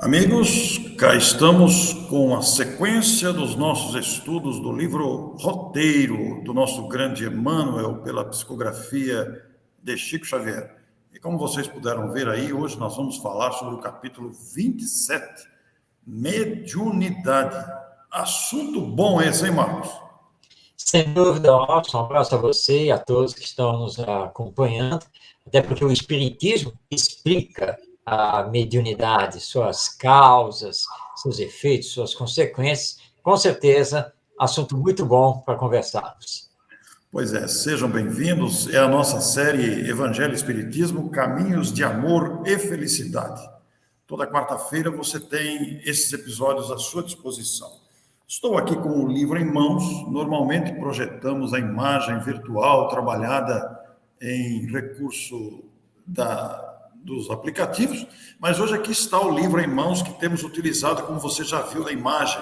Amigos, cá estamos com a sequência dos nossos estudos do livro Roteiro, do nosso grande Emmanuel, pela psicografia de Chico Xavier. E como vocês puderam ver aí, hoje nós vamos falar sobre o capítulo 27, Mediunidade. Assunto bom esse, hein, Marcos? Sem dúvida, Robson, um abraço a você e a todos que estão nos acompanhando, até porque o Espiritismo explica a mediunidade, suas causas, seus efeitos, suas consequências. Com certeza, assunto muito bom para conversarmos. Pois é, sejam bem-vindos. É a nossa série Evangelho e Espiritismo, Caminhos de Amor e Felicidade. Toda quarta-feira você tem esses episódios à sua disposição. Estou aqui com o livro em mãos. Normalmente projetamos a imagem virtual trabalhada em recurso dos aplicativos, mas hoje aqui está o livro em mãos que temos utilizado, como você já viu na imagem.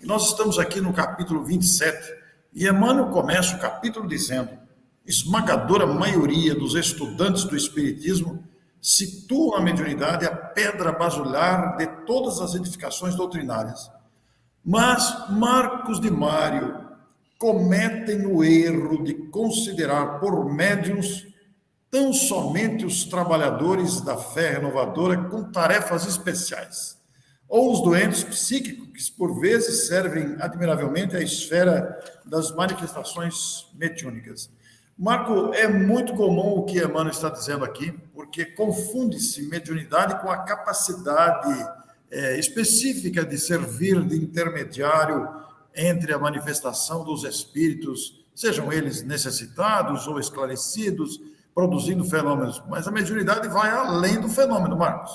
E nós estamos aqui no capítulo 27, e Emmanuel começa o capítulo dizendo: esmagadora maioria dos estudantes do Espiritismo situam a mediunidade a pedra basilar de todas as edificações doutrinárias. Mas Marcos de Mário cometem o erro de considerar por médiuns tão somente os trabalhadores da fé renovadora com tarefas especiais, ou os doentes psíquicos, que por vezes servem admiravelmente à esfera das manifestações mediúnicas. Marco, é muito comum o que Emmanuel está dizendo aqui, porque confunde-se mediunidade com a capacidade específica de servir de intermediário entre a manifestação dos espíritos, sejam eles necessitados ou esclarecidos, produzindo fenômenos. Mas a mediunidade vai além do fenômeno, Marcos.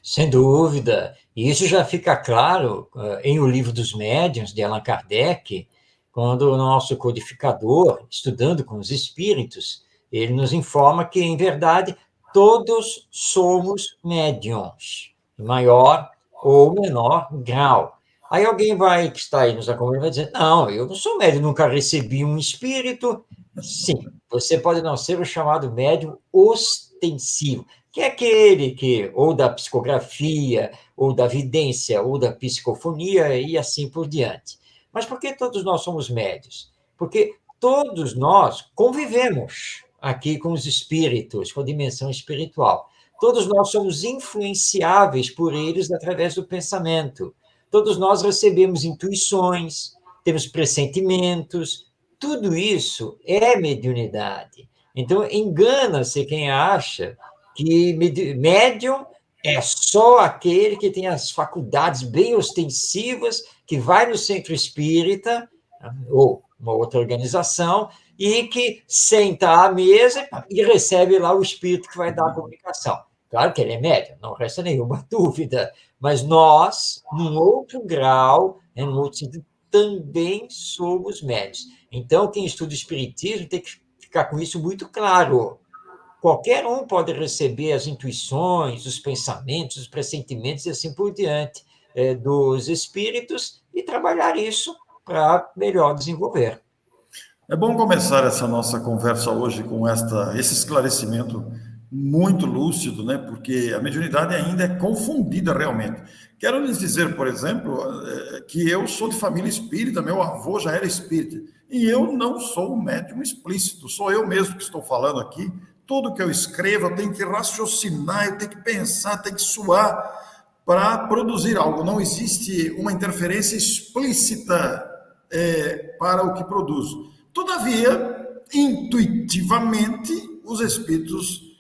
Sem dúvida, e isso já fica claro em O Livro dos Médiuns, de Allan Kardec, quando o nosso codificador, estudando com os espíritos, ele nos informa que, em verdade, todos somos médiuns, em maior ou menor grau. Aí alguém que está aí nos acompanhando, vai dizer: não, eu não sou médium, nunca recebi um espírito. Sim, você pode não ser o chamado médium ostensivo, que é aquele que, ou da psicografia, ou da vidência, ou da psicofonia, e assim por diante. Mas por que todos nós somos médios? Porque todos nós convivemos aqui com os espíritos, com a dimensão espiritual. Todos nós somos influenciáveis por eles através do pensamento. Todos nós recebemos intuições, temos pressentimentos. Tudo isso é mediunidade. Então, engana-se quem acha que médium é só aquele que tem as faculdades bem ostensivas, que vai no centro espírita, ou uma outra organização, e que senta à mesa e recebe lá o espírito que vai dar a comunicação. Claro que ele é médium, não resta nenhuma dúvida, mas nós, num outro grau, num outro sentido, também somos médios. Então, quem estuda o espiritismo tem que ficar com isso muito claro. Qualquer um pode receber as intuições, os pensamentos, os pressentimentos e assim por diante dos espíritos e trabalhar isso para melhor desenvolver. É bom começar essa nossa conversa hoje com esse esclarecimento muito lúcido, né? Porque a mediunidade ainda é confundida realmente. Quero lhes dizer, por exemplo, que eu sou de família espírita, meu avô já era espírita, e eu não sou um médium explícito, sou eu mesmo que estou falando aqui. Tudo que eu escrevo, eu tenho que raciocinar, eu tenho que pensar, tenho que suar para produzir algo. Não existe uma interferência explícita para o que produzo. Todavia, intuitivamente, os espíritos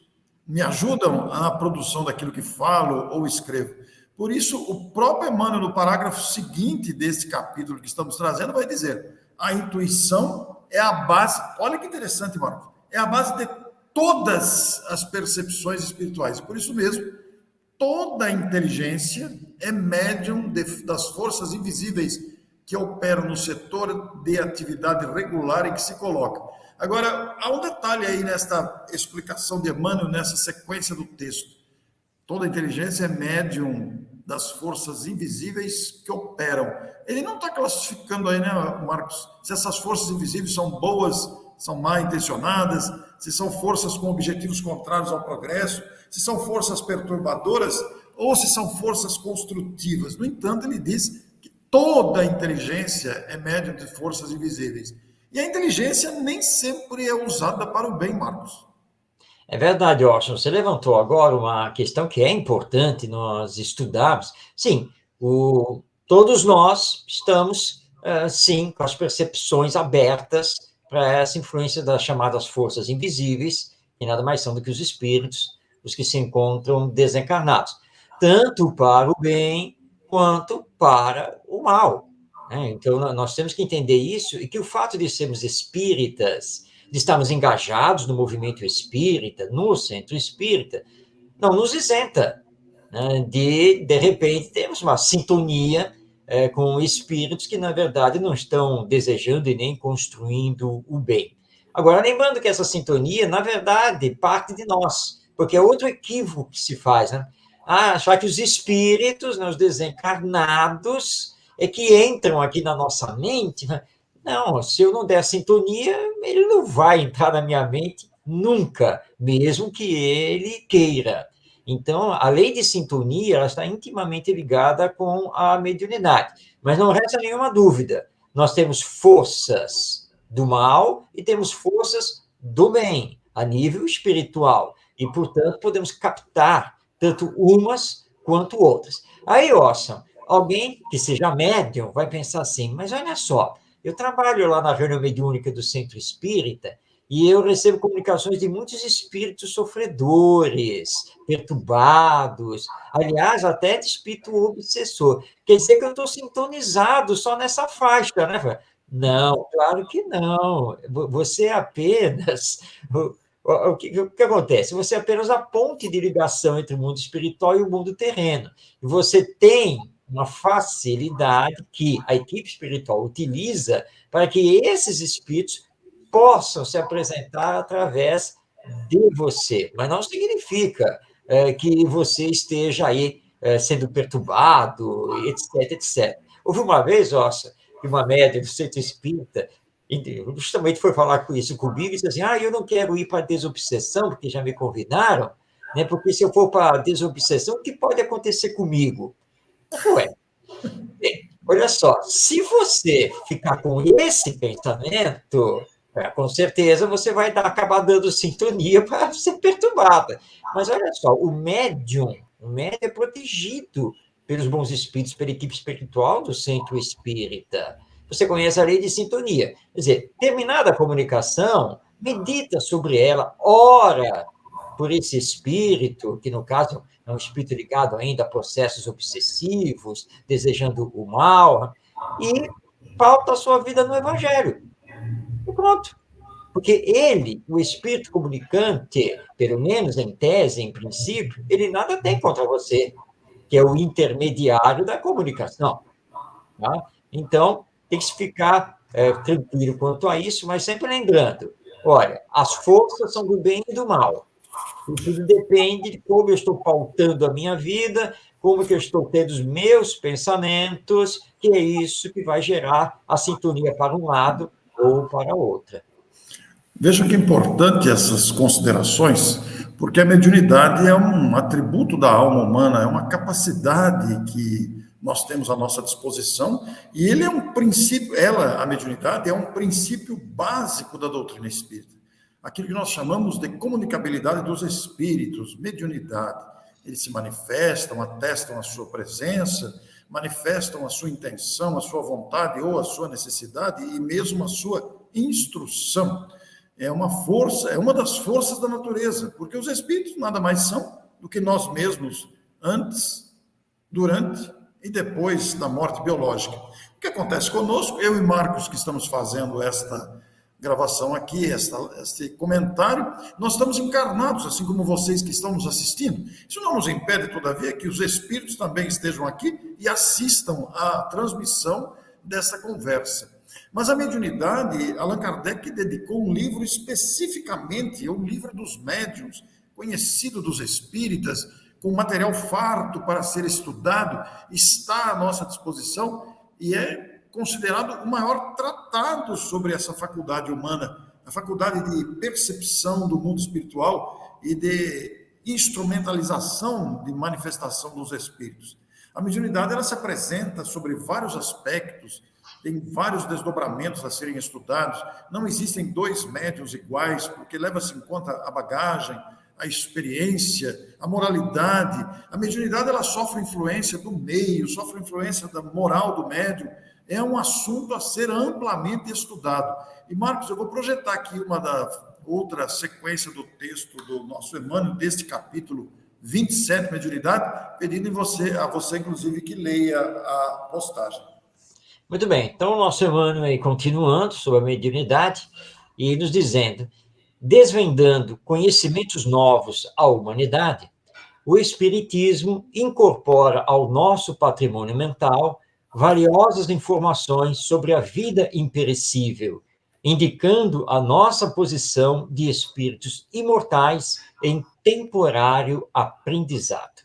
me ajudam na produção daquilo que falo ou escrevo. Por isso, o próprio Emmanuel, no parágrafo seguinte desse capítulo que estamos trazendo, vai dizer: a intuição é a base, olha que interessante, Marcos, é a base de todas as percepções espirituais. Por isso mesmo, toda a inteligência é médium das forças invisíveis que operam no setor de atividade regular em que se coloca. Agora, há um detalhe aí nesta explicação de Emmanuel, nessa sequência do texto. Toda a inteligência é médium das forças invisíveis que operam. Ele não está classificando aí, né, Marcos, se essas forças invisíveis são boas, são mal intencionadas, se são forças com objetivos contrários ao progresso, se são forças perturbadoras. ou se são forças construtivas. No entanto, ele diz que toda a inteligência é médium de forças invisíveis. E a inteligência nem sempre é usada para o bem, Marcos. É verdade, Orson. Você levantou agora uma questão que é importante nós estudarmos. Sim, todos nós estamos, sim, com as percepções abertas para essa influência das chamadas forças invisíveis, que nada mais são do que os espíritos, os que se encontram desencarnados, tanto para o bem quanto para o mal, né? Então, nós temos que entender isso e que o fato de sermos espíritas, de estarmos engajados no movimento espírita, no centro espírita, não nos isenta, né, de repente, termos uma sintonia com espíritos que, na verdade, não estão desejando e nem construindo o bem. Agora, lembrando que essa sintonia, na verdade, parte de nós, porque é outro equívoco que se faz, né? Achar que os espíritos, né, os desencarnados, é que entram aqui na nossa mente, né? Não, se eu não der sintonia, ele não vai entrar na minha mente nunca, mesmo que ele queira. Então, a lei de sintonia ela está intimamente ligada com a mediunidade. Mas não resta nenhuma dúvida. Nós temos forças do mal e temos forças do bem, a nível espiritual. E, portanto, podemos captar tanto umas quanto outras. Aí, Orson, alguém que seja médium vai pensar assim, mas olha só, eu trabalho lá na reunião mediúnica do Centro Espírita e eu recebo comunicações de muitos espíritos sofredores, perturbados, aliás, até de espírito obsessor. Quer dizer que eu estou sintonizado só nessa faixa, né? Não, claro que não. Você é apenas. O que acontece? Você é apenas a ponte de ligação entre o mundo espiritual e o mundo terreno. E você tem uma facilidade que a equipe espiritual utiliza para que esses espíritos possam se apresentar através de você, mas não significa que você esteja aí sendo perturbado, etc, etc. Houve uma vez, Orson, que uma médium do centro espírita justamente foi falar com isso comigo e disse assim, eu não quero ir para a desobsessão, porque já me convidaram, né, porque se eu for para a desobsessão, o que pode acontecer comigo? Ué, olha só, se você ficar com esse pensamento, com certeza você vai acabar dando sintonia para ser perturbada. Mas olha só, o médium é protegido pelos bons espíritos, pela equipe espiritual do centro espírita. Você conhece a lei de sintonia. Quer dizer, terminada a comunicação, medita sobre ela, ora por esse espírito, que no caso é um espírito ligado ainda a processos obsessivos, desejando o mal, e pauta a sua vida no Evangelho. E pronto. Porque ele, o espírito comunicante, pelo menos em tese, em princípio, ele nada tem contra você, que é o intermediário da comunicação. Tá? Então, tem que se ficar tranquilo quanto a isso, mas sempre lembrando, olha, as forças são do bem e do mal. E tudo depende de como eu estou pautando a minha vida, como que eu estou tendo os meus pensamentos, que é isso que vai gerar a sintonia para um lado ou para outra. Veja que é importante essas considerações, porque a mediunidade é um atributo da alma humana, é uma capacidade que nós temos à nossa disposição, e ele é um princípio, a mediunidade, é um princípio básico da doutrina espírita. Aquilo que nós chamamos de comunicabilidade dos espíritos, mediunidade. Eles se manifestam, atestam a sua presença, manifestam a sua intenção, a sua vontade ou a sua necessidade e mesmo a sua instrução. É uma força, é uma das forças da natureza, porque os espíritos nada mais são do que nós mesmos antes, durante e depois da morte biológica. O que acontece conosco, eu e Marcos, que estamos fazendo esta gravação aqui, este comentário, nós estamos encarnados, assim como vocês que estão nos assistindo. Isso não nos impede, todavia, que os espíritos também estejam aqui e assistam à transmissão dessa conversa. Mas a mediunidade, Allan Kardec dedicou um livro especificamente, o livro dos médiuns, conhecido dos espíritas, com material farto para ser estudado, está à nossa disposição e é considerado o maior tratado sobre essa faculdade humana, a faculdade de percepção do mundo espiritual e de instrumentalização de manifestação dos espíritos. A mediunidade, ela se apresenta sobre vários aspectos, tem vários desdobramentos a serem estudados. Não existem dois médiuns iguais, porque leva-se em conta a bagagem, a experiência, a moralidade. A mediunidade, ela sofre influência do meio, sofre influência da moral do médium. É um assunto a ser amplamente estudado. E, Marcos, eu vou projetar aqui uma da outra sequência do texto do nosso Emmanuel, deste capítulo 27, mediunidade, pedindo a você, inclusive, que leia a postagem. Muito bem, então o nosso Emmanuel aí continuando sobre a mediunidade e nos dizendo, desvendando conhecimentos novos à humanidade, o Espiritismo incorpora ao nosso patrimônio mental valiosas informações sobre a vida imperecível, indicando a nossa posição de espíritos imortais em temporário aprendizado.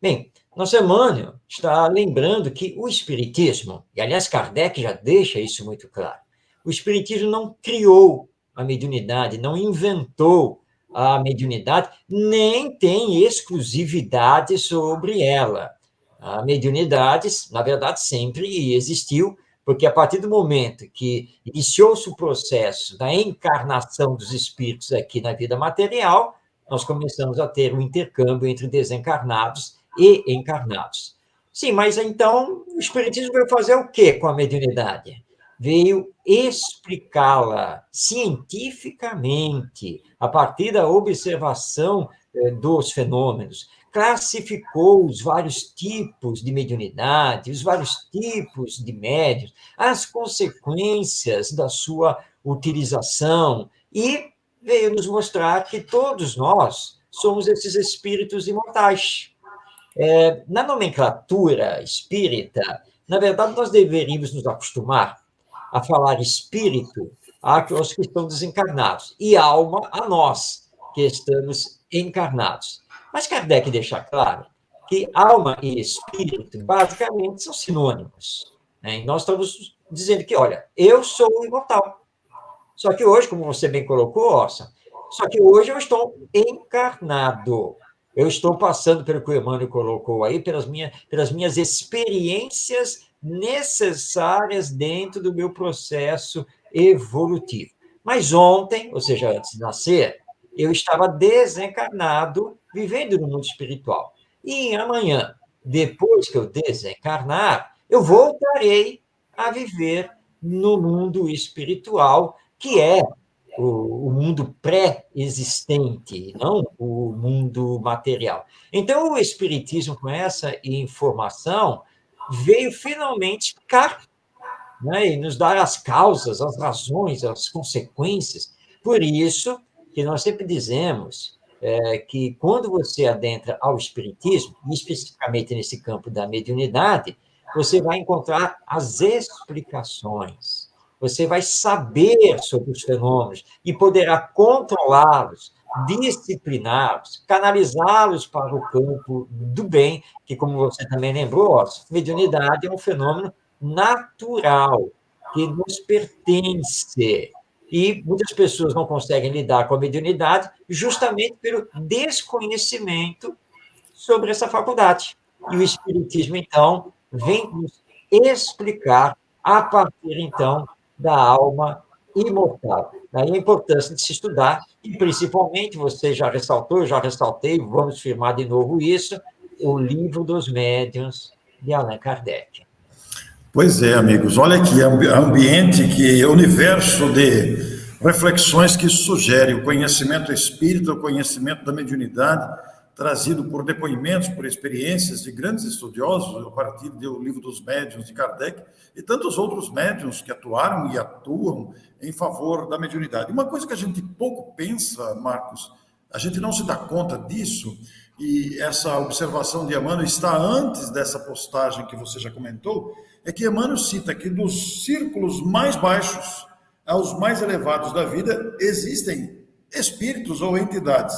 Bem, nosso Emmanuel está lembrando que o Espiritismo, e aliás Kardec já deixa isso muito claro, o Espiritismo não criou a mediunidade, não inventou a mediunidade, nem tem exclusividade sobre ela. A mediunidade, na verdade, sempre existiu, porque a partir do momento que iniciou-se o processo da encarnação dos espíritos aqui na vida material, nós começamos a ter um intercâmbio entre desencarnados e encarnados. Sim, mas então o Espiritismo veio fazer o quê com a mediunidade? Veio explicá-la cientificamente, a partir da observação dos fenômenos, classificou os vários tipos de mediunidade, os vários tipos de médiuns, as consequências da sua utilização e veio nos mostrar que todos nós somos esses espíritos imortais. Na nomenclatura espírita, na verdade, nós deveríamos nos acostumar a falar espírito aos que estão desencarnados e alma a nós, que estamos encarnados. Mas Kardec deixa claro que alma e espírito, basicamente, são sinônimos. Né? E nós estamos dizendo que, olha, eu sou imortal. Só que hoje, como você bem colocou, Orson, só que hoje eu estou encarnado. Eu estou passando pelo que o Emmanuel colocou aí, pelas minhas experiências necessárias dentro do meu processo evolutivo. Mas ontem, ou seja, antes de nascer, eu estava desencarnado, vivendo no mundo espiritual. E amanhã, depois que eu desencarnar, eu voltarei a viver no mundo espiritual, que é o mundo pré-existente, não o mundo material. Então, o Espiritismo, com essa informação, veio finalmente explicar, né, e nos dar as causas, as razões, as consequências. Por isso que nós sempre dizemos que quando você adentra ao Espiritismo, e especificamente nesse campo da mediunidade, você vai encontrar as explicações. Você vai saber sobre os fenômenos e poderá controlá-los, discipliná-los, canalizá-los para o campo do bem, que, como você também lembrou, a mediunidade é um fenômeno natural, que nos pertence. E muitas pessoas não conseguem lidar com a mediunidade justamente pelo desconhecimento sobre essa faculdade. E o Espiritismo, então, vem nos explicar a partir, então, da alma imortal. Daí a importância de se estudar, e principalmente, você já ressaltou, eu já ressaltei, vamos firmar de novo isso, o Livro dos Médiuns, de Allan Kardec. Pois é, amigos, olha aqui, ambiente, que universo de reflexões que sugere o conhecimento espírita, o conhecimento da mediunidade, trazido por depoimentos, por experiências de grandes estudiosos, a partir do Livro dos Médiuns de Kardec, e tantos outros médiuns que atuaram e atuam em favor da mediunidade. Uma coisa que a gente pouco pensa, Marcos, a gente não se dá conta disso, e essa observação de Emmanuel está antes dessa postagem que você já comentou, é que Emmanuel cita que dos círculos mais baixos aos mais elevados da vida existem espíritos ou entidades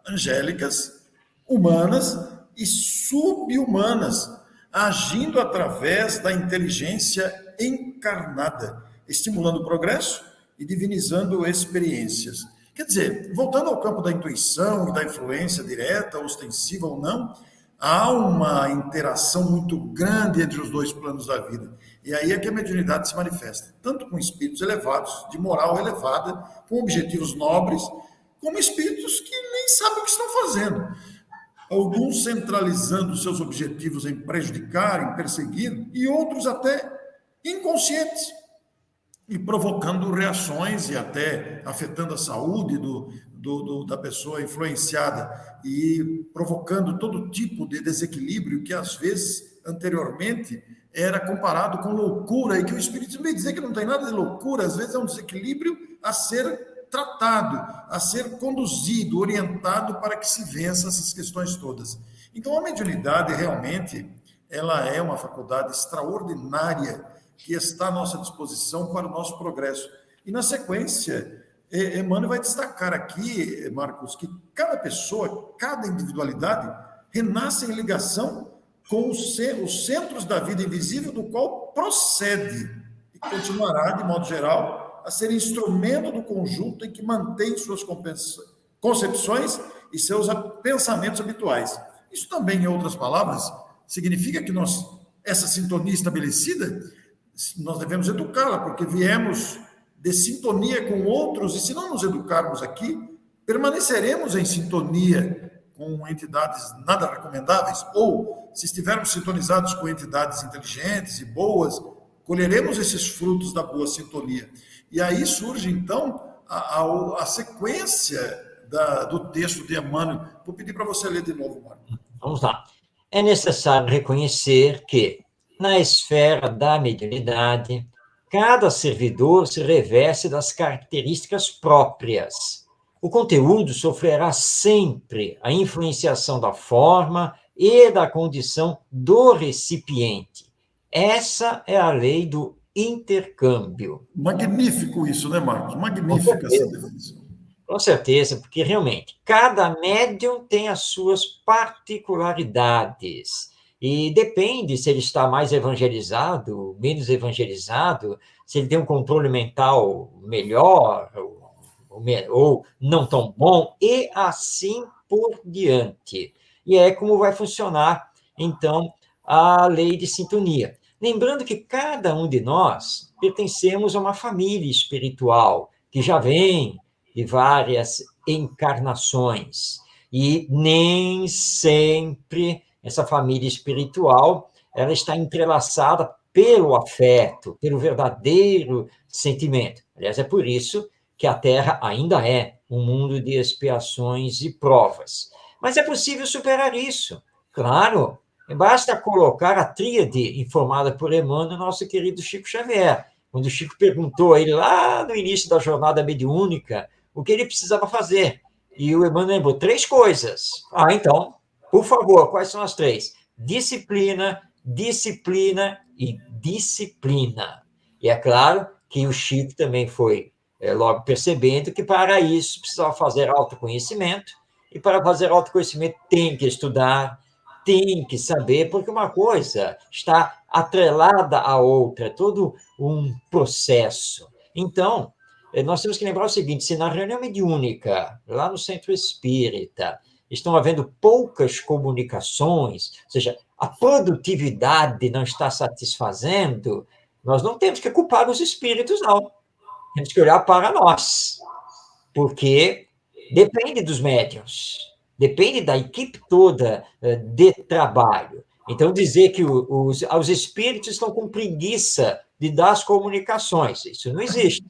angélicas, humanas e subhumanas, agindo através da inteligência encarnada, estimulando o progresso e divinizando experiências. Quer dizer, voltando ao campo da intuição e da influência direta, ostensiva ou não, há uma interação muito grande entre os dois planos da vida. E aí é que a mediunidade se manifesta, tanto com espíritos elevados, de moral elevada, com objetivos nobres, como espíritos que nem sabem o que estão fazendo. Alguns centralizando seus objetivos em prejudicar, em perseguir, e outros até inconscientes, e provocando reações e até afetando a saúde da pessoa influenciada e provocando todo tipo de desequilíbrio que, às vezes, anteriormente, era comparado com loucura, e que o Espiritismo vem dizer que não tem nada de loucura, às vezes é um desequilíbrio a ser tratado, a ser conduzido, orientado para que se vença essas questões todas. Então, a mediunidade, realmente, ela é uma faculdade extraordinária que está à nossa disposição para o nosso progresso. E, na sequência, Emmanuel vai destacar aqui, Marcos, que cada pessoa, cada individualidade, renasce em ligação com os centros da vida invisível, do qual procede e continuará, de modo geral, a ser instrumento do conjunto em que mantém suas concepções e seus pensamentos habituais. Isso também, em outras palavras, significa que essa sintonia estabelecida, nós devemos educá-la, porque viemos de sintonia com outros, e se não nos educarmos aqui, permaneceremos em sintonia com entidades nada recomendáveis, ou, se estivermos sintonizados com entidades inteligentes e boas, colheremos esses frutos da boa sintonia. E aí surge, então, a sequência do texto de Emmanuel. Vou pedir para você ler de novo, Marco. Vamos lá. É necessário reconhecer que, na esfera da mediunidade, cada servidor se reveste das características próprias. O conteúdo sofrerá sempre a influenciação da forma e da condição do recipiente. Essa é a lei do intercâmbio. Magnífico isso, né, Marcos? Magnífica essa definição. Com certeza, porque realmente cada médium tem as suas particularidades. E depende se ele está mais evangelizado, menos evangelizado, se ele tem um controle mental melhor ou não tão bom, e assim por diante. E é como vai funcionar, então, a lei de sintonia. Lembrando que cada um de nós pertencemos a uma família espiritual, que já vem de várias encarnações. E nem sempre essa família espiritual ela está entrelaçada pelo afeto, pelo verdadeiro sentimento. Aliás, é por isso que a Terra ainda é um mundo de expiações e provas. Mas é possível superar isso. Claro, basta colocar a tríade informada por Emmanuel, nosso querido Chico Xavier. Quando o Chico perguntou a ele lá no início da jornada mediúnica o que ele precisava fazer. E o Emmanuel lembrou 3 coisas. Então, por favor, quais são as 3? Disciplina, disciplina e disciplina. E é claro que o Chico também foi logo percebendo que para isso precisava fazer autoconhecimento, e para fazer autoconhecimento tem que estudar, tem que saber, porque uma coisa está atrelada à outra, é todo um processo. Então, nós temos que lembrar o seguinte: se na reunião mediúnica, lá no Centro Espírita, estão havendo poucas comunicações, ou seja, a produtividade não está satisfazendo, nós não temos que culpar os espíritos, não. Temos que olhar para nós, porque depende dos médiuns, depende da equipe toda de trabalho. Então, dizer que os espíritos estão com preguiça de dar as comunicações, isso não existe.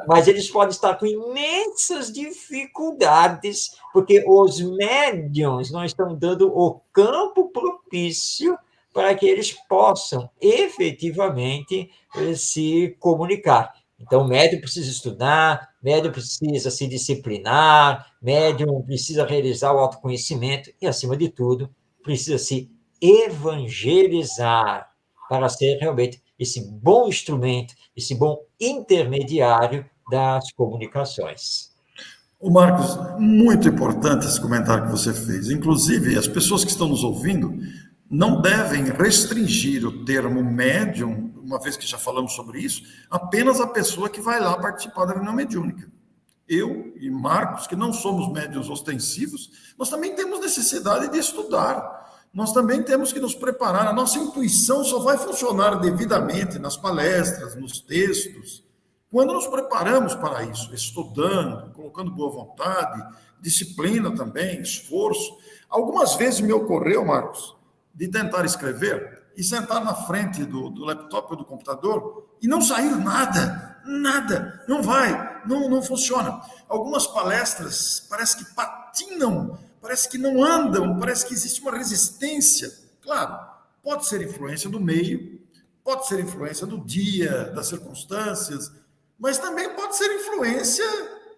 Mas eles podem estar com imensas dificuldades, porque os médiuns não estão dando o campo propício para que eles possam efetivamente se comunicar. Então, o médium precisa estudar, o médium precisa se disciplinar, o médium precisa realizar o autoconhecimento e, acima de tudo, precisa se evangelizar para ser realmente esse bom instrumento, esse bom intermediário das comunicações. O Marcos, muito importante esse comentário que você fez. Inclusive, as pessoas que estão nos ouvindo não devem restringir o termo médium, uma vez que já falamos sobre isso, apenas a pessoa que vai lá participar da reunião mediúnica. eu e Marcos, que não somos médiuns ostensivos, nós também temos necessidade de estudar. Nós também temos que nos preparar. A nossa intuição só vai funcionar devidamente nas palestras, nos textos, quando nos preparamos para isso, estudando, colocando boa vontade, disciplina também, esforço. Algumas vezes me ocorreu, Marcos, de tentar escrever e sentar na frente do laptop ou do computador e não sair nada, não vai, não funciona. Algumas palestras parece que patinam, parece que não andam, parece que existe uma resistência. Claro, pode ser influência do meio, pode ser influência do dia, das circunstâncias, mas também pode ser influência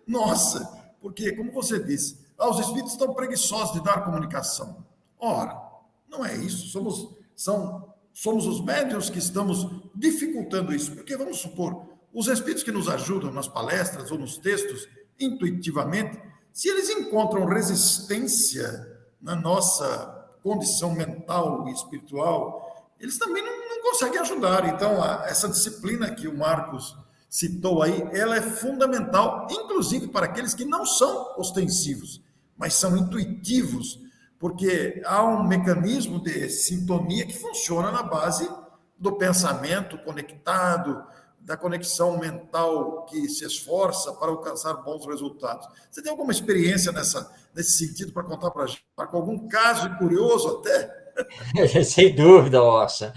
nossa, porque, como você disse, os espíritos estão preguiçosos de dar comunicação. Ora, não é isso, somos os médiuns que estamos dificultando isso, porque vamos supor, os espíritos que nos ajudam nas palestras ou nos textos, intuitivamente, se eles encontram resistência na nossa condição mental e espiritual, eles também não conseguem ajudar. Então, essa disciplina que o Marcos citou aí, ela é fundamental, inclusive para aqueles que não são ostensivos, mas são intuitivos, porque há um mecanismo de sintonia que funciona na base do pensamento conectado, da conexão mental que se esforça para alcançar bons resultados. Você tem alguma experiência nesse sentido para contar para a gente? Com algum caso curioso até? Sem dúvida, Orson.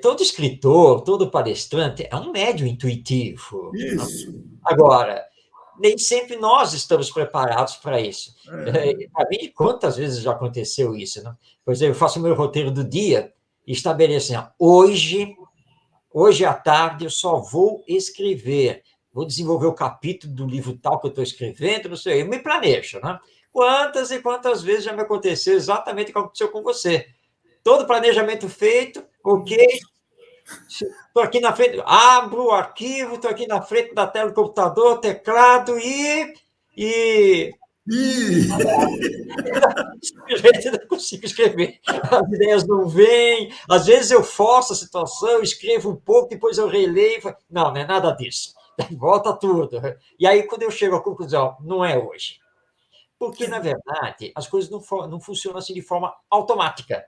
Todo escritor, todo palestrante é um médium intuitivo. Isso. Agora, nem sempre nós estamos preparados para isso. Para mim, quantas vezes já aconteceu isso? Né? Por exemplo, eu faço o meu roteiro do dia e estabeleço assim, hoje à tarde eu só vou escrever, vou desenvolver o capítulo do livro tal que eu estou escrevendo, não sei, eu me planejo, né? Quantas e quantas vezes já me aconteceu exatamente o que aconteceu com você? Todo planejamento feito, ok, estou aqui na frente, abro o arquivo, estou aqui na frente da tela do computador, teclado e simplesmente não consigo escrever. As ideias não vêm, às vezes eu forço a situação, escrevo um pouco, depois eu releio, não é nada disso. Volta tudo. E aí, quando eu chego à conclusão, não é hoje. Porque, na verdade, as coisas não funcionam assim de forma automática.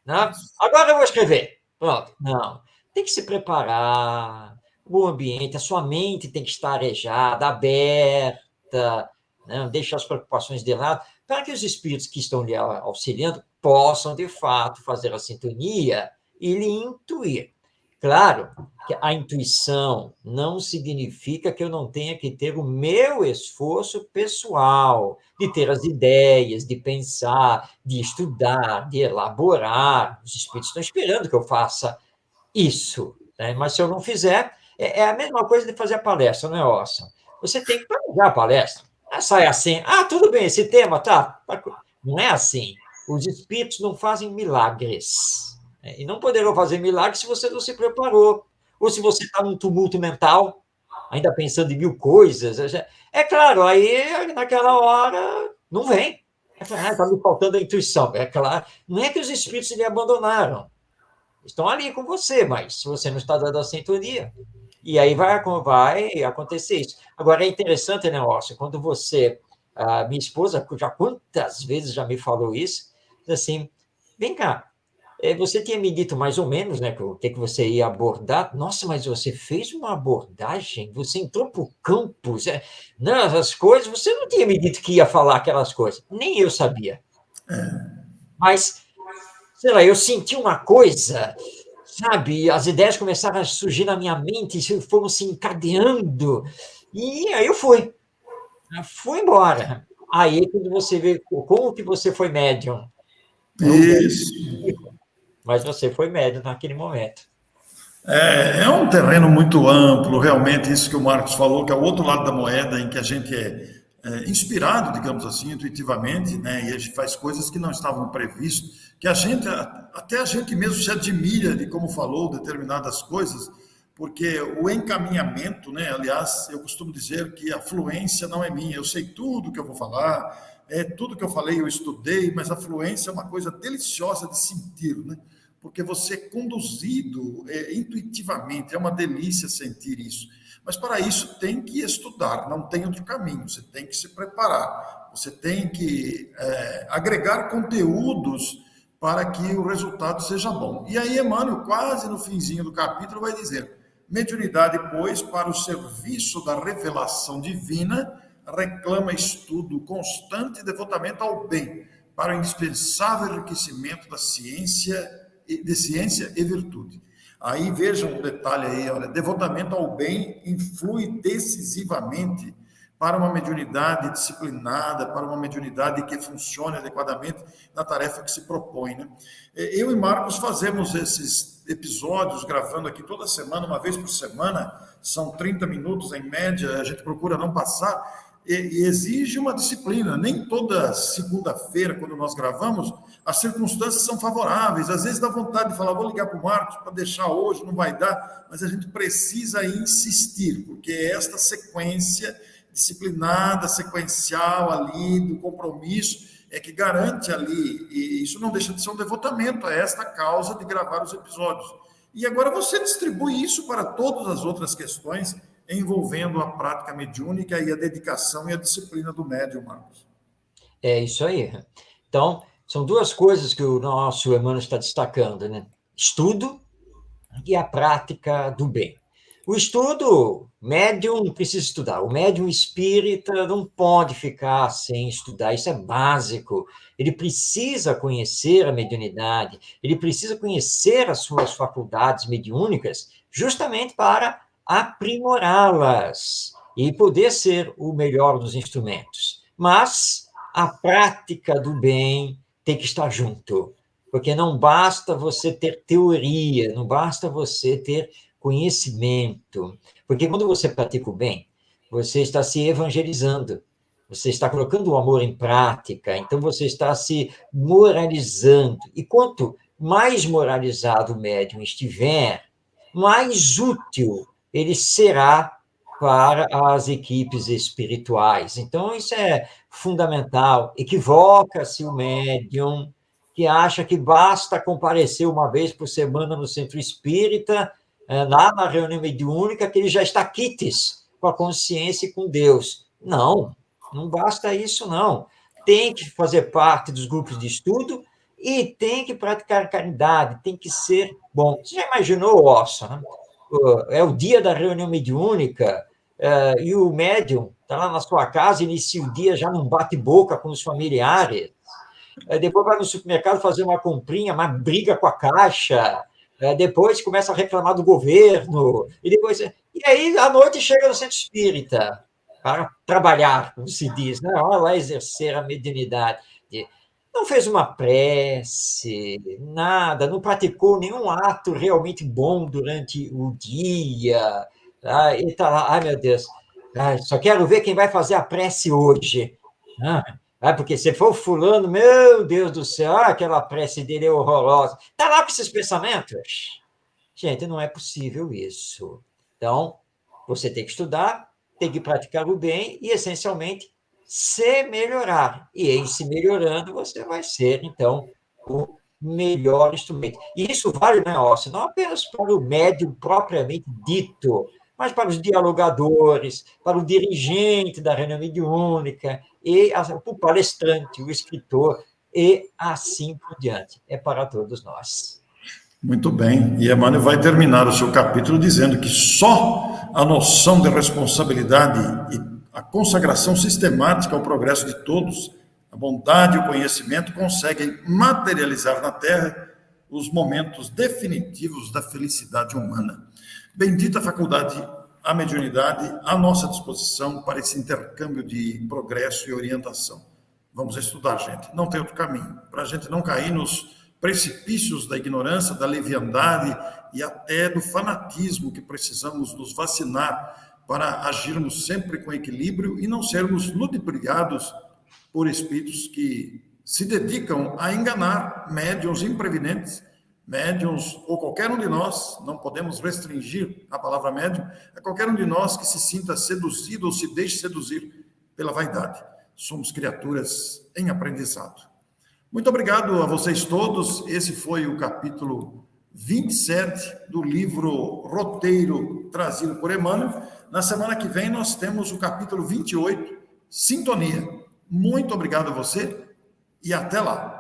Né? Agora eu vou escrever. Pronto. Não. Tem que se preparar, o ambiente, a sua mente tem que estar arejada, aberta, né? Deixar as preocupações de lado, para que os espíritos que estão lhe auxiliando possam, de fato, fazer a sintonia e lhe intuir. Claro que a intuição não significa que eu não tenha que ter o meu esforço pessoal, de ter as ideias, de pensar, de estudar, de elaborar. Os espíritos estão esperando que eu faça isso, né? Mas se eu não fizer, é a mesma coisa de fazer a palestra, não é, Orson? Você tem que planejar a palestra. Não sai assim, tudo bem, esse tema, tá. Não é assim. Os espíritos não fazem milagres. Né? E não poderão fazer milagres se você não se preparou. Ou se você está num tumulto mental, ainda pensando em mil coisas. É claro, aí naquela hora não vem. Está me faltando a intuição. É claro, não é que os espíritos lhe abandonaram. Estão ali com você, mas se você não está dando a sintonia, e aí vai acontecer isso. Agora, é interessante, né, Orson, quando você, minha esposa, já quantas vezes já me falou isso, assim, vem cá, você tinha me dito mais ou menos, né, o que você ia abordar. Nossa, mas você fez uma abordagem, você entrou por campos, não, as coisas, você não tinha me dito que ia falar aquelas coisas, nem eu sabia. Mas, sei lá, eu senti uma coisa, sabe, as ideias começaram a surgir na minha mente, foram se encadeando, e aí eu fui embora. Aí, quando você vê como que você foi médium, Isso. mas você foi médium naquele momento. É um terreno muito amplo, realmente, isso que o Marcos falou, que é o outro lado da moeda, em que a gente é inspirado, digamos assim, intuitivamente, né? E a gente faz coisas que não estavam previstas, que até a gente mesmo se admira de como falou determinadas coisas, porque o encaminhamento, né? Aliás, eu costumo dizer que a fluência não é minha, eu sei tudo que eu vou falar, tudo que eu falei eu estudei, mas a fluência é uma coisa deliciosa de sentir, né? porque você é conduzido intuitivamente, é uma delícia sentir isso. Mas para isso tem que estudar, não tem outro caminho, você tem que se preparar, você tem que agregar conteúdos para que o resultado seja bom. E aí Emmanuel, quase no finzinho do capítulo, vai dizer: mediunidade, pois, para o serviço da revelação divina, reclama estudo constante e devotamento ao bem, para o indispensável enriquecimento da ciência, de ciência e virtude. Aí vejam o detalhe aí, olha, devotamento ao bem influi decisivamente para uma mediunidade disciplinada, para uma mediunidade que funcione adequadamente na tarefa que se propõe, né? Eu e Marcos fazemos esses episódios, gravando aqui toda semana, uma vez por semana, são 30 minutos em média, a gente procura não passar, e exige uma disciplina. Nem toda segunda-feira, quando nós gravamos, as circunstâncias são favoráveis. Às vezes dá vontade de falar: vou ligar para o Marcos para deixar hoje, não vai dar, mas a gente precisa insistir, porque é esta sequência disciplinada, sequencial ali, do compromisso, é que garante ali, e isso não deixa de ser um devotamento a esta causa de gravar os episódios. E agora você distribui isso para todas as outras questões envolvendo a prática mediúnica e a dedicação e a disciplina do médium, Marcos. É isso aí. Então, são duas coisas que o nosso Emmanuel está destacando, né? Estudo e a prática do bem. O estudo, médium precisa estudar. O médium espírita não pode ficar sem estudar, isso é básico. Ele precisa conhecer a mediunidade, ele precisa conhecer as suas faculdades mediúnicas, justamente para aprimorá-las e poder ser o melhor dos instrumentos. Mas a prática do bem tem que estar junto, porque não basta você ter teoria, não basta você ter conhecimento, porque quando você pratica o bem, você está se evangelizando, você está colocando o amor em prática, então você está se moralizando. E quanto mais moralizado o médium estiver, mais útil ele será para as equipes espirituais. Então, isso é fundamental. Equivoca-se o médium que acha que basta comparecer uma vez por semana no centro espírita, lá na reunião mediúnica, que ele já está quites com a consciência e com Deus. Não, não basta isso, não. Tem que fazer parte dos grupos de estudo e tem que praticar caridade, tem que ser bom. Você já imaginou, Orson, né? É o dia da reunião mediúnica, e o médium está lá na sua casa, inicia o dia já num bate-boca com os familiares, depois vai no supermercado fazer uma comprinha, mas briga com a caixa, depois começa a reclamar do governo, e aí à noite chega no centro espírita para trabalhar, como se diz, né? Olha lá, exercer a mediunidade. Não fez uma prece, nada, não praticou nenhum ato realmente bom durante o dia, e está lá, ai meu Deus, só quero ver quem vai fazer a prece hoje. Porque se for fulano, meu Deus do céu, aquela prece dele é horrorosa. Está lá com esses pensamentos? Gente, não é possível isso. Então, você tem que estudar, tem que praticar o bem e, essencialmente, se melhorar. E em se melhorando, você vai ser, então, o melhor instrumento. E isso vale, né, Ócio, não apenas para o médium propriamente dito, mas para os dialogadores, para o dirigente da reunião mediúnica, e o palestrante, o escritor, e assim por diante. É para todos nós. Muito bem. E Emmanuel vai terminar o seu capítulo dizendo que só a noção de responsabilidade e a consagração sistemática ao progresso de todos, a bondade e o conhecimento conseguem materializar na Terra os momentos definitivos da felicidade humana. Bendita faculdade, a mediunidade à nossa disposição para esse intercâmbio de progresso e orientação. Vamos estudar, gente. Não tem outro caminho. Para a gente não cair nos precipícios da ignorância, da leviandade e até do fanatismo que precisamos nos vacinar para agirmos sempre com equilíbrio e não sermos ludibriados por espíritos que se dedicam a enganar médiuns imprevidentes, médiuns ou qualquer um de nós, não podemos restringir a palavra médium, a qualquer um de nós que se sinta seduzido ou se deixe seduzir pela vaidade. Somos criaturas em aprendizado. Muito obrigado a vocês todos. Esse foi o capítulo 27 do livro Roteiro, trazido por Emmanuel. Na semana que vem nós temos o capítulo 28, Sintonia. Muito obrigado a você e até lá.